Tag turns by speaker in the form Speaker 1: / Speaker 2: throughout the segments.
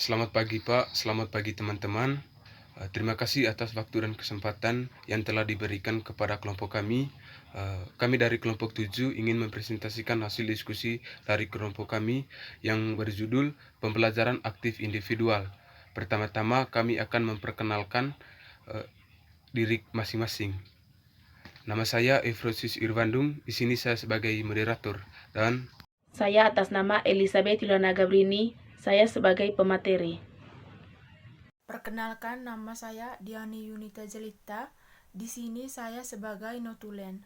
Speaker 1: Selamat pagi Pak, selamat pagi teman-teman. Terima kasih atas waktu dan kesempatan yang telah diberikan kepada kelompok kami. Kami dari kelompok 7 ingin mempresentasikan hasil diskusi dari kelompok kami yang berjudul Pembelajaran Aktif Individual. Pertama-tama kami akan memperkenalkan diri masing-masing. Nama saya Efrosius Irvandung, di sini saya sebagai moderator, dan
Speaker 2: Saya atas nama Elizabeth Ilona Gabrini, saya sebagai pemateri.
Speaker 3: Perkenalkan, nama saya Diani Yunita Jelita. Di sini saya sebagai notulen.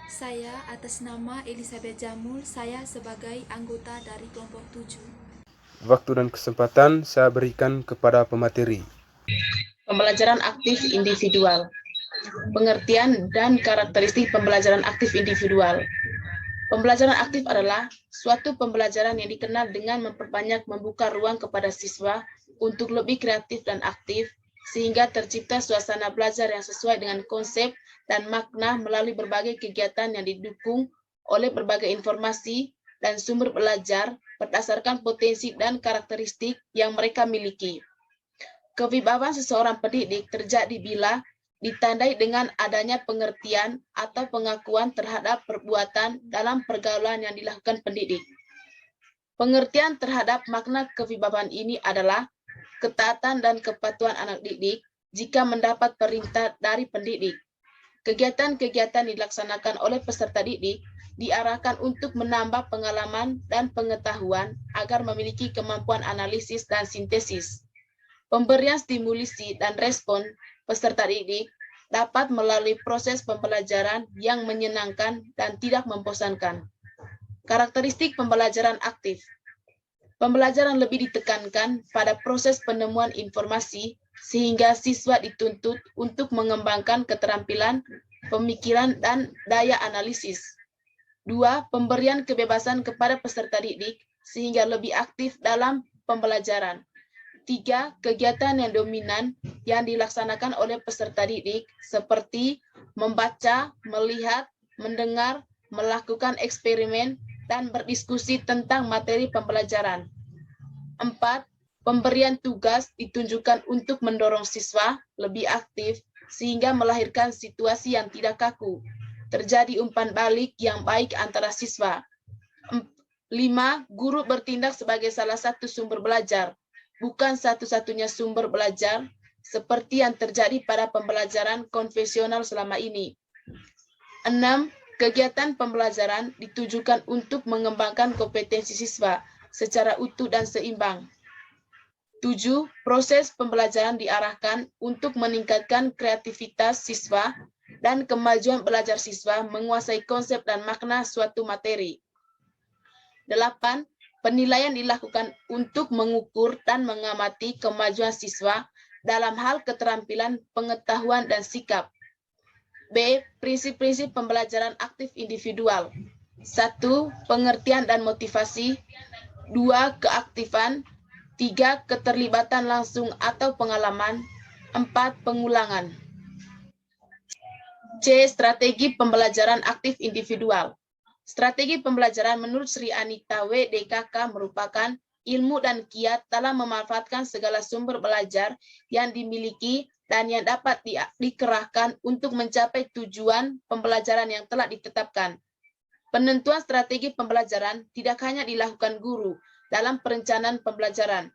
Speaker 4: Saya atas nama Elizabeth Jamul, saya sebagai anggota dari kelompok 7.
Speaker 1: waktu dan kesempatan saya berikan kepada pemateri.
Speaker 2: Pembelajaran aktif individual. Pengertian dan karakteristik pembelajaran aktif individual. Pembelajaran aktif adalah suatu pembelajaran yang dikenal dengan memperbanyak membuka ruang kepada siswa untuk lebih kreatif dan aktif, sehingga tercipta suasana belajar yang sesuai dengan konsep dan makna melalui berbagai kegiatan yang didukung oleh berbagai informasi dan sumber belajar berdasarkan potensi dan karakteristik yang mereka miliki. Kewibawaan seseorang pendidik terjadi bila ditandai dengan adanya pengertian atau pengakuan terhadap perbuatan dalam pergaulan yang dilakukan pendidik. Pengertian terhadap makna kewibawaan ini adalah ketaatan dan kepatuhan anak didik jika mendapat perintah dari pendidik. Kegiatan-kegiatan dilaksanakan oleh peserta didik diarahkan untuk menambah pengalaman dan pengetahuan agar memiliki kemampuan analisis dan sintesis. Pemberian stimulasi dan respon peserta didik dapat melalui proses pembelajaran yang menyenangkan dan tidak membosankan. Karakteristik pembelajaran aktif. Pembelajaran lebih ditekankan pada proses penemuan informasi sehingga siswa dituntut untuk mengembangkan keterampilan, pemikiran, dan daya analisis. 2. Pemberian kebebasan kepada peserta didik sehingga lebih aktif dalam pembelajaran. 3. Kegiatan yang dominan yang dilaksanakan oleh peserta didik seperti membaca, melihat, mendengar, melakukan eksperimen, dan berdiskusi tentang materi pembelajaran. 4. Pemberian tugas ditunjukkan untuk mendorong siswa lebih aktif sehingga melahirkan situasi yang tidak kaku. Terjadi umpan balik yang baik antara siswa. 5. Guru bertindak sebagai salah satu sumber belajar, bukan satu-satunya sumber belajar seperti yang terjadi pada pembelajaran konvensional selama ini. 6. Kegiatan pembelajaran ditujukan untuk mengembangkan kompetensi siswa secara utuh dan seimbang. 7. Proses pembelajaran diarahkan untuk meningkatkan kreativitas siswa dan kemajuan belajar siswa menguasai konsep dan makna suatu materi. 8. Penilaian dilakukan untuk mengukur dan mengamati kemajuan siswa dalam hal keterampilan, pengetahuan, dan sikap. B. Prinsip-prinsip pembelajaran aktif individual. 1. Pengertian dan motivasi. 2. Keaktifan. 3. Keterlibatan langsung atau pengalaman. 4. Pengulangan. C. Strategi pembelajaran aktif individual. Strategi pembelajaran menurut Sri Anita W.D.K.K. merupakan ilmu dan kiat dalam memanfaatkan segala sumber belajar yang dimiliki dan yang dapat dikerahkan untuk mencapai tujuan pembelajaran yang telah ditetapkan. Penentuan strategi pembelajaran tidak hanya dilakukan guru dalam perencanaan pembelajaran.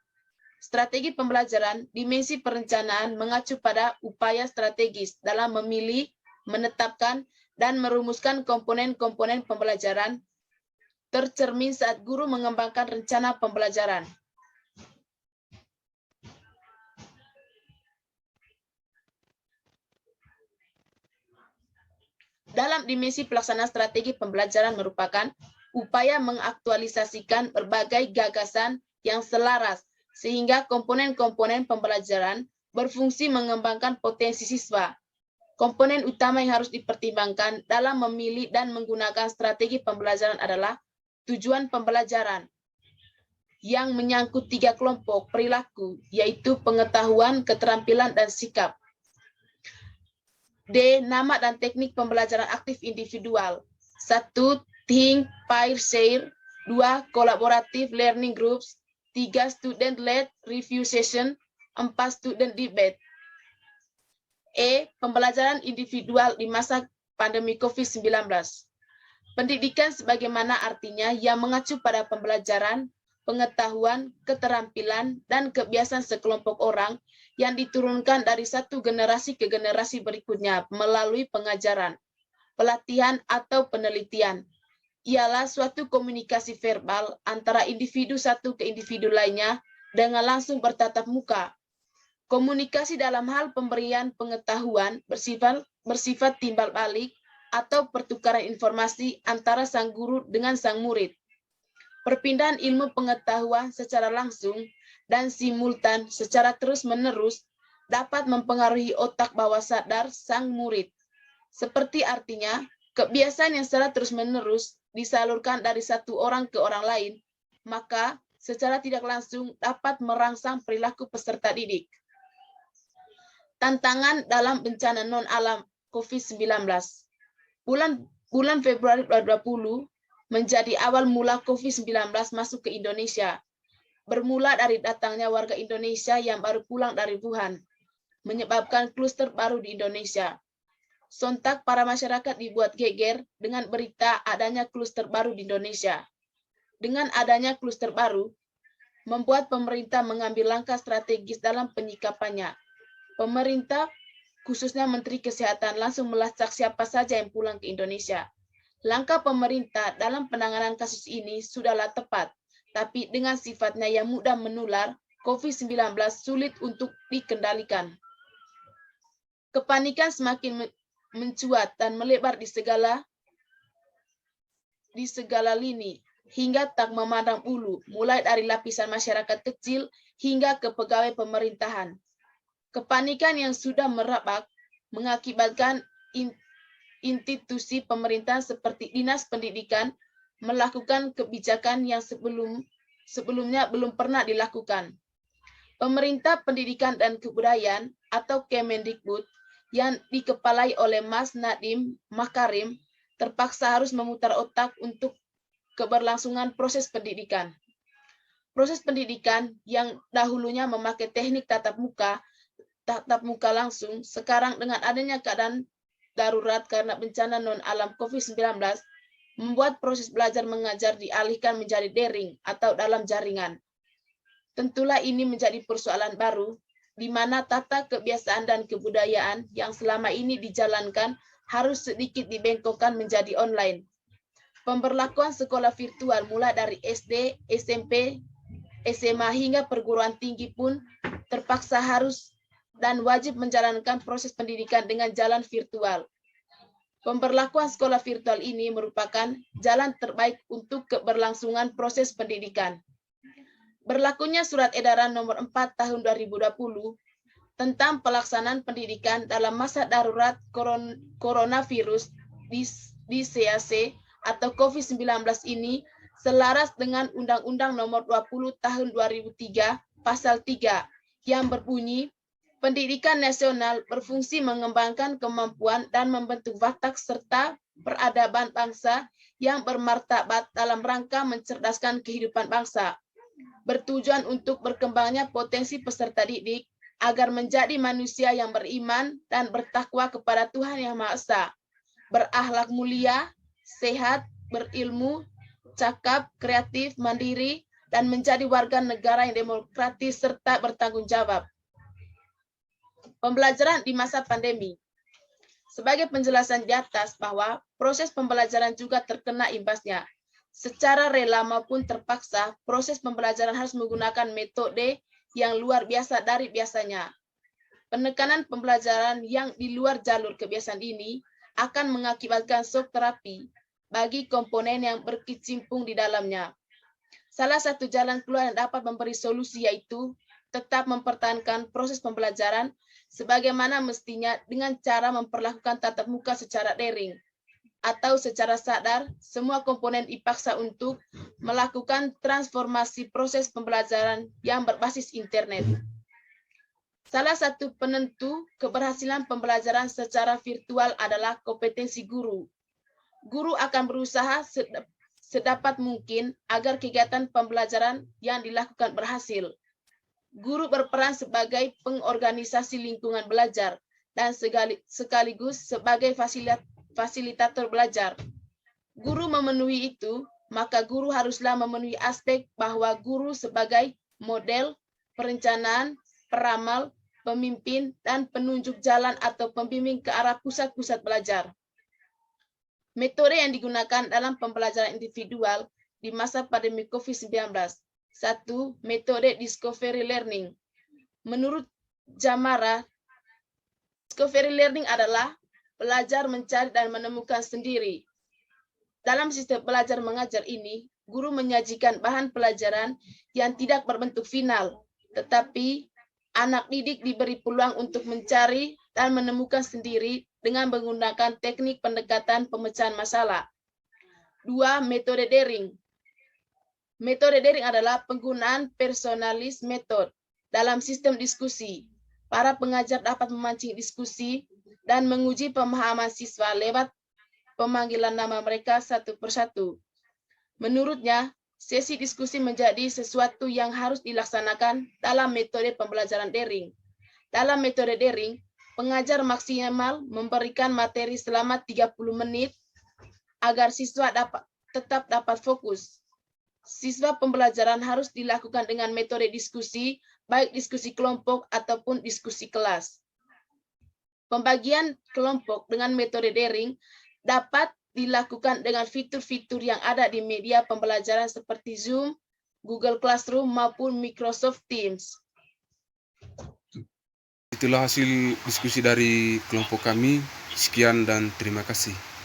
Speaker 2: Strategi pembelajaran, dimensi perencanaan mengacu pada upaya strategis dalam memilih, menetapkan, dan merumuskan komponen-komponen pembelajaran tercermin saat guru mengembangkan rencana pembelajaran. Dalam dimensi pelaksanaan strategi pembelajaran merupakan upaya mengaktualisasikan berbagai gagasan yang selaras sehingga komponen-komponen pembelajaran berfungsi mengembangkan potensi siswa. Komponen utama yang harus dipertimbangkan dalam memilih dan menggunakan strategi pembelajaran adalah tujuan pembelajaran yang menyangkut 3 kelompok perilaku, yaitu pengetahuan, keterampilan, dan sikap. D. Nama dan teknik pembelajaran aktif individual. 1. Think, Pair, Share. 2. Collaborative Learning Groups. 3 student-led review session, 4 student debate. Pembelajaran individual di masa pandemi COVID-19. Pendidikan sebagaimana artinya yang mengacu pada pembelajaran, pengetahuan, keterampilan, dan kebiasaan sekelompok orang yang diturunkan dari satu generasi ke generasi berikutnya melalui pengajaran, pelatihan, atau penelitian. Ialah suatu komunikasi verbal antara individu satu ke individu lainnya dengan langsung bertatap muka. Komunikasi dalam hal pemberian pengetahuan bersifat timbal balik atau pertukaran informasi antara sang guru dengan sang murid. Perpindahan ilmu pengetahuan secara langsung dan simultan secara terus-menerus dapat mempengaruhi otak bawah sadar sang murid. Seperti artinya, kebiasaan yang secara terus-menerus disalurkan dari satu orang ke orang lain, maka secara tidak langsung dapat merangsang perilaku peserta didik. Tantangan dalam bencana non-alam COVID-19. Bulan Februari 2020 menjadi awal mula COVID-19 masuk ke Indonesia. Bermula dari datangnya warga Indonesia yang baru pulang dari Wuhan, menyebabkan kluster baru di Indonesia. Sontak para masyarakat dibuat geger dengan berita adanya kluster baru di Indonesia. Dengan adanya kluster baru, membuat pemerintah mengambil langkah strategis dalam penyikapannya. Pemerintah, khususnya Menteri Kesehatan, langsung melacak siapa saja yang pulang ke Indonesia. Langkah pemerintah dalam penanganan kasus ini sudahlah tepat, tapi dengan sifatnya yang mudah menular, COVID-19 sulit untuk dikendalikan. Kepanikan semakin mencuat dan melebar di segala lini, hingga tak memandang bulu, mulai dari lapisan masyarakat kecil hingga ke pegawai pemerintahan. Kepanikan yang sudah merebak mengakibatkan institusi pemerintahan seperti Dinas Pendidikan melakukan kebijakan yang sebelumnya belum pernah dilakukan. Pemerintah Pendidikan dan Kebudayaan atau Kemendikbud yang dikepalai oleh Mas Nadiem Makarim terpaksa harus memutar otak untuk keberlangsungan proses pendidikan. Proses pendidikan yang dahulunya memakai teknik tatap muka langsung, sekarang dengan adanya keadaan darurat karena bencana non-alam COVID-19, membuat proses belajar mengajar dialihkan menjadi daring atau dalam jaringan. Tentulah ini menjadi persoalan baru, di mana tata kebiasaan dan kebudayaan yang selama ini dijalankan harus sedikit dibengkokkan menjadi online. Pemberlakuan sekolah virtual mulai dari SD, SMP, SMA hingga perguruan tinggi pun terpaksa harus dan wajib menjalankan proses pendidikan dengan jalan virtual. Pemberlakuan sekolah virtual ini merupakan jalan terbaik untuk keberlangsungan proses pendidikan. Berlakunya Surat Edaran Nomor 4 Tahun 2020 tentang pelaksanaan pendidikan dalam masa darurat coronavirus di CAC atau COVID-19 ini selaras dengan Undang-Undang Nomor 20 Tahun 2003 Pasal 3 yang berbunyi, pendidikan nasional berfungsi mengembangkan kemampuan dan membentuk watak serta peradaban bangsa yang bermartabat dalam rangka mencerdaskan kehidupan bangsa, bertujuan untuk berkembangnya potensi peserta didik agar menjadi manusia yang beriman dan bertakwa kepada Tuhan Yang Maha Esa, berakhlak mulia, sehat, berilmu, cakap, kreatif, mandiri, dan menjadi warga negara yang demokratis serta bertanggung jawab. Pembelajaran di masa pandemi. Sebagai penjelasan di atas bahwa proses pembelajaran juga terkena imbasnya. Secara rela maupun terpaksa, proses pembelajaran harus menggunakan metode yang luar biasa dari biasanya. Penekanan pembelajaran yang di luar jalur kebiasaan ini akan mengakibatkan shock terapi bagi komponen yang berkecimpung di dalamnya. Salah satu jalan keluar yang dapat memberi solusi yaitu tetap mempertahankan proses pembelajaran sebagaimana mestinya dengan cara memperlakukan tatap muka secara daring atau secara sadar, semua komponen dipaksa untuk melakukan transformasi proses pembelajaran yang berbasis internet. Salah satu penentu keberhasilan pembelajaran secara virtual adalah kompetensi guru. Guru akan berusaha sedapat mungkin agar kegiatan pembelajaran yang dilakukan berhasil. Guru berperan sebagai pengorganisasi lingkungan belajar dan sekaligus sebagai fasilitator belajar. Guru memenuhi itu, maka guru haruslah memenuhi aspek bahwa guru sebagai model, perencanaan, peramal, pemimpin, dan penunjuk jalan atau pembimbing ke arah pusat-pusat belajar. Metode yang digunakan dalam pembelajaran individual di masa pandemi COVID-19. 1. Metode discovery learning. Menurut Jamara, discovery learning adalah belajar mencari dan menemukan sendiri. Dalam sistem belajar mengajar ini, guru menyajikan bahan pelajaran yang tidak berbentuk final, tetapi anak didik diberi peluang untuk mencari dan menemukan sendiri dengan menggunakan teknik pendekatan pemecahan masalah. 2. Metode daring. Metode daring adalah penggunaan personalis method dalam sistem diskusi. Para pengajar dapat memancing diskusi dan menguji pemahaman siswa lewat pemanggilan nama mereka satu persatu. Menurutnya, sesi diskusi menjadi sesuatu yang harus dilaksanakan dalam metode pembelajaran daring. Dalam metode daring, pengajar maksimal memberikan materi selama 30 menit agar siswa tetap dapat fokus. Siswa pembelajaran harus dilakukan dengan metode diskusi, baik diskusi kelompok ataupun diskusi kelas. Pembagian kelompok dengan metode daring dapat dilakukan dengan fitur-fitur yang ada di media pembelajaran seperti Zoom, Google Classroom, maupun Microsoft Teams.
Speaker 1: Itulah hasil diskusi dari kelompok kami. Sekian dan terima kasih.